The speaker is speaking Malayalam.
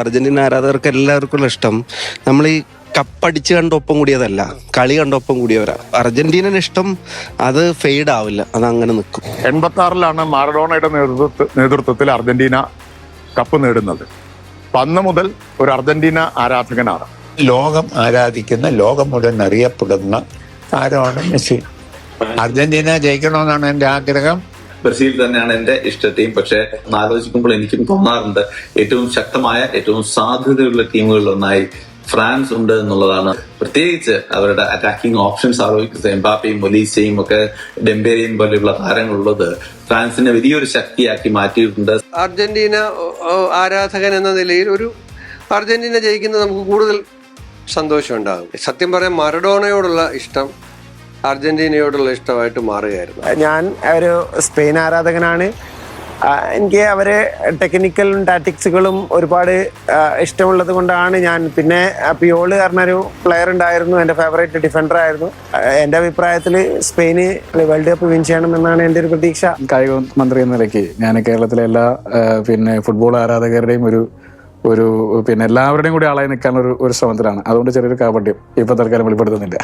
അർജന്റീന ആരാധകർക്ക് എല്ലാവർക്കും ഇഷ്ടം നമ്മൾ ഈ കപ്പടിച്ച് കണ്ട ഒപ്പം കൂടിയതല്ല, കളി കണ്ട ഒപ്പം കൂടിയവരാ. അർജന്റീനന് ഇഷ്ടം അത് ഫെയ്ഡ് ആവില്ല, അത് അങ്ങനെ നിൽക്കും. 86-ലാണ് മാറഡോണയുടെ നേതൃത്വത്തിൽ അർജന്റീന കപ്പ് നേടുന്നത്. അന്ന് മുതൽ ഒരു അർജന്റീന ആരാധകനാണ്. ലോകം ആരാധിക്കുന്ന, ലോകം മുഴുവൻ അറിയപ്പെടുന്ന താരമാണ് മെസ്സി. അർജന്റീന ജയിക്കണമെന്നാണ് എൻ്റെ ആഗ്രഹം. ബ്രസീൽ തന്നെയാണ് എന്റെ ഇഷ്ട ടീം. പക്ഷെ ആലോചിക്കുമ്പോൾ എനിക്കും തോന്നാറുണ്ട് ഏറ്റവും ശക്തമായ, ഏറ്റവും സാധ്യതയുള്ള ടീമുകളിലൊന്നായി ഫ്രാൻസ് ഉണ്ട് എന്നുള്ളതാണ്. പ്രത്യേകിച്ച് അവരുടെ അറ്റാക്കിംഗ് ഓപ്ഷൻസ് ആലോചിക്കുന്നത് എംബാപ്പയും ഒലീസയും ഒക്കെ ഡെമ്പേരയും പോലെയുള്ള താരങ്ങളുള്ളത് ഫ്രാൻസിനെ വലിയൊരു ശക്തിയാക്കി മാറ്റിയിട്ടുണ്ട്. അർജന്റീന ആരാധകൻ എന്ന നിലയിൽ ഒരു അർജന്റീന ജയിക്കുന്നത് നമുക്ക് കൂടുതൽ സന്തോഷം ഉണ്ടാകും. സത്യം പറയാൻ മറഡോണയോടുള്ള ഇഷ്ടം അർജന്റീനയോടുള്ള ഇഷ്ടമായിട്ട് മാറുകയായിരുന്നു. ഞാൻ ഒരു സ്പെയിൻ ആരാധകനാണ്. എനിക്ക് അവരെ ടെക്നിക്കലും ടാറ്റിക്സുകളും ഒരുപാട് ഇഷ്ടമുള്ളത് കൊണ്ടാണ് ഞാൻ. പിന്നെ പിയോള് പറഞ്ഞൊരു പ്ലെയർ ഉണ്ടായിരുന്നു, എൻ്റെ ഫേവറേറ്റ് ഡിഫൻഡർ ആയിരുന്നു. എൻ്റെ അഭിപ്രായത്തിൽ സ്പെയിന് വേൾഡ് കപ്പ് വിൻ ചെയ്യണമെന്നാണ് എൻ്റെ ഒരു പ്രതീക്ഷ. കായിക മന്ത്രി എന്ന നിലയ്ക്ക് ഞാൻ കേരളത്തിലെ എല്ലാ ഫുട്ബോൾ ആരാധകരുടെയും ഒരു എല്ലാവരുടെയും കൂടി ആളായി നിൽക്കാനുള്ള ഒരു ശ്രമത്തിലാണ്. അതുകൊണ്ട് ചെറിയൊരു കാപട്യം ഇപ്പൊ തൽക്കാലം വെളിപ്പെടുത്തുന്നില്ല.